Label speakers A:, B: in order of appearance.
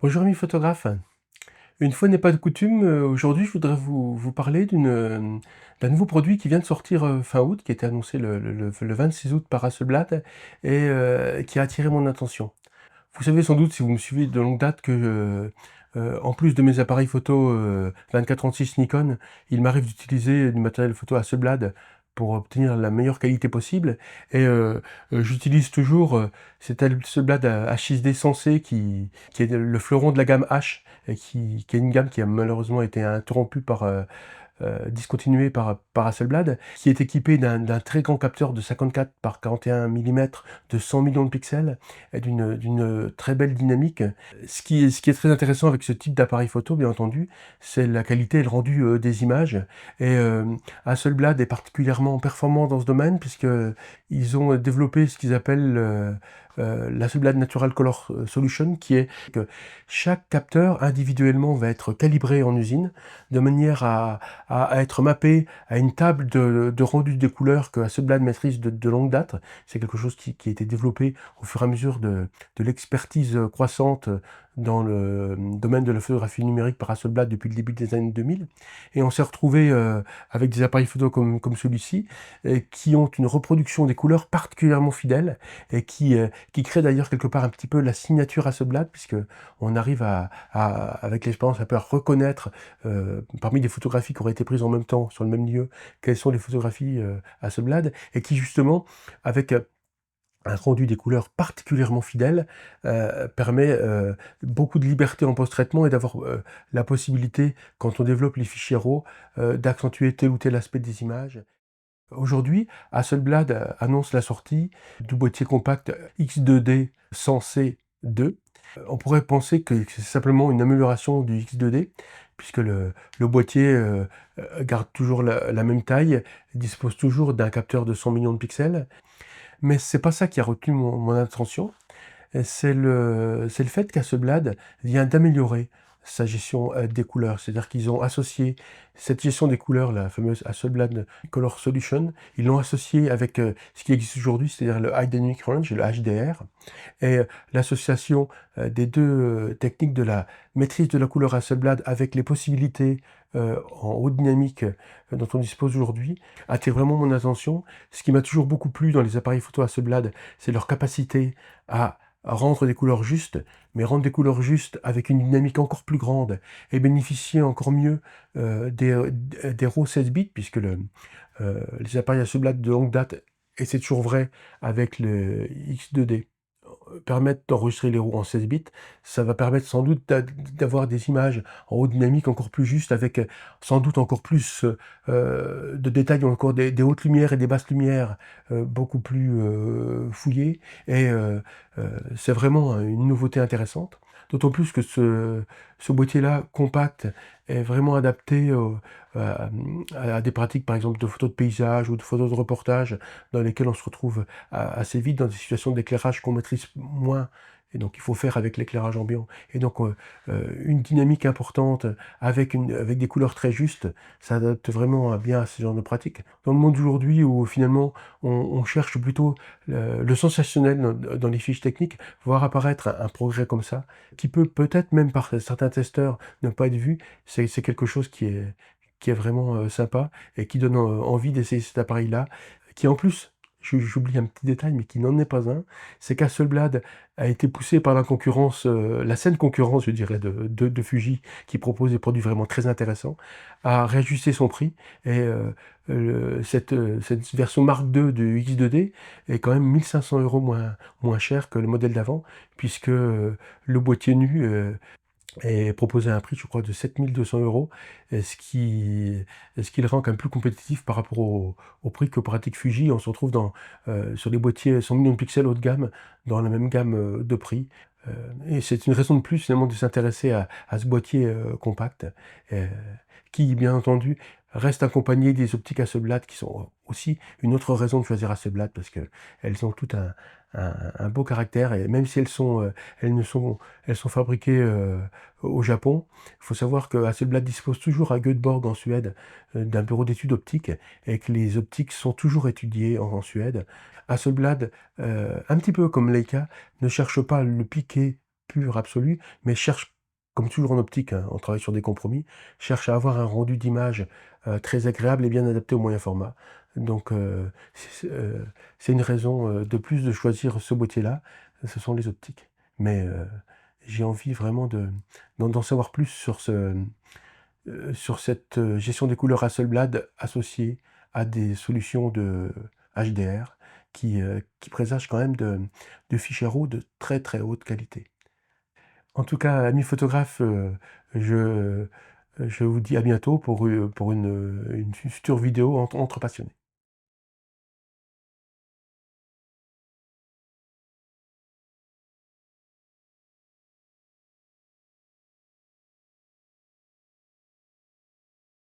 A: Bonjour ami photographe. Une fois n'est pas de coutume, aujourd'hui je voudrais vous parler d'un nouveau produit qui vient de sortir, fin août, qui a été annoncé le 26 août par Hasselblad et qui a attiré mon attention. Vous savez sans doute, si vous me suivez de longue date, que, en plus de mes appareils photo, 24-36 Nikon, il m'arrive d'utiliser du matériel photo Hasselblad pour obtenir la meilleure qualité possible et j'utilise toujours, cet Hasselblad H6D Sensei qui est le fleuron de la gamme H et qui est une gamme qui a malheureusement été interrompue discontinué par Hasselblad, qui est équipé d'un très grand capteur de 54 par 41 mm de 100 millions de pixels et d'une très belle dynamique. Ce qui est très intéressant avec ce type d'appareil photo, bien entendu, c'est la qualité et le rendu des images. Et Hasselblad est particulièrement performant dans ce domaine puisqu'ils ont développé ce qu'ils appellent l'Hasselblad Natural Color Solution, qui est que chaque capteur individuellement va être calibré en usine de manière à être mappé à une table de rendu des couleurs que Hasselblad maîtrise de longue date. C'est quelque chose qui a été développé au fur et à mesure de l'expertise croissante dans le domaine de la photographie numérique par Hasselblad depuis le début des années 2000. Et on s'est retrouvé avec des appareils photo comme celui-ci, qui ont une reproduction des couleurs particulièrement fidèle et qui crée d'ailleurs quelque part un petit peu la signature Hasselblad, puisque on arrive avec l'expérience un peu à reconnaître parmi des photographies qui auraient été prises en même temps sur le même lieu, quelles sont les photographies Hasselblad, et qui justement, avec un rendu des couleurs particulièrement fidèle, permet beaucoup de liberté en post-traitement et d'avoir la possibilité, quand on développe les fichiers RAW, d'accentuer tel ou tel aspect des images. Aujourd'hui, Hasselblad annonce la sortie du boîtier compact X2D Sensei 2. On pourrait penser que c'est simplement une amélioration du X2D, puisque le boîtier garde toujours la même taille, dispose toujours d'un capteur de 100 millions de pixels, mais c'est pas ça qui a retenu mon attention. C'est le fait qu'Hasselblad vient d'améliorer sa gestion des couleurs. C'est-à-dire qu'ils ont associé cette gestion des couleurs, la fameuse Hasselblad Color Solution, ils l'ont associé avec ce qui existe aujourd'hui, c'est-à-dire le High Dynamic Range, le HDR, et l'association des deux techniques de la maîtrise de la couleur Hasselblad avec les possibilités en haute dynamique dont on dispose aujourd'hui, attire vraiment mon attention. Ce qui m'a toujours beaucoup plu dans les appareils photo Hasselblad, c'est leur capacité à rendre des couleurs justes, mais rendre des couleurs justes avec une dynamique encore plus grande et bénéficier encore mieux des RAW 16 bits, puisque les appareils Hasselblad de longue date, et c'est toujours vrai avec le X2D, permettent d'enregistrer les RAW en 16 bits. Ça va permettre sans doute d'avoir des images en haute dynamique encore plus justes, avec sans doute encore plus de détails, encore des hautes lumières et des basses lumières beaucoup plus fouillées. Et c'est vraiment une nouveauté intéressante. D'autant plus que ce boîtier-là, compact, est vraiment adapté à des pratiques, par exemple, de photos de paysage ou de photos de reportage, dans lesquelles on se retrouve assez vite dans des situations d'éclairage qu'on maîtrise moins. Et donc il faut faire avec l'éclairage ambiant. Et donc une dynamique importante avec des couleurs très justes, ça adapte vraiment bien à ce genre de pratique. Dans le monde d'aujourd'hui où finalement on cherche plutôt le sensationnel dans les fiches techniques, voir apparaître un progrès comme ça, qui peut peut-être même par certains testeurs ne pas être vu, c'est quelque chose qui est vraiment sympa et qui donne envie d'essayer cet appareil-là, qui en plus, j'oublie un petit détail, mais qui n'en est pas un, c'est qu'Hasselblad a été poussé par la concurrence, la saine concurrence, je dirais, de Fuji, qui propose des produits vraiment très intéressants, à réajuster son prix. Et cette version Mark II du X2D est quand même 1500 € moins cher que le modèle d'avant, puisque le boîtier nu est proposé à un prix, je crois, de 7200 €, ce qui le rend quand même plus compétitif par rapport au prix que pratique Fuji. On se retrouve sur les boîtiers 100 millions de pixels haut de gamme, dans la même gamme de prix. Et c'est une raison de plus finalement de s'intéresser à ce boîtier compact, euh, qui bien entendu reste accompagné des optiques Hasselblad, qui sont aussi une autre raison de choisir Hasselblad, parce qu'elles ont tout un beau caractère, et même si elles ne sont elles sont fabriquées au Japon. Il faut savoir que Hasselblad dispose toujours à Göteborg en Suède d'un bureau d'études optiques, et que les optiques sont toujours étudiées en Suède. Hasselblad, un petit peu comme Leica, ne cherche pas le piqué pur absolu, mais cherche comme toujours en optique, hein, on travaille sur des compromis, cherche à avoir un rendu d'image, très agréable et bien adapté au moyen format. Donc c'est une raison, de plus de choisir ce boîtier-là, ce sont les optiques. Mais j'ai envie vraiment d'en savoir plus sur cette, gestion des couleurs Hasselblad associée à des solutions de HDR qui présagent quand même de fichiers RAW de très, très haute qualité. En tout cas, amis photographes, je vous dis à bientôt pour une future vidéo entre passionnés.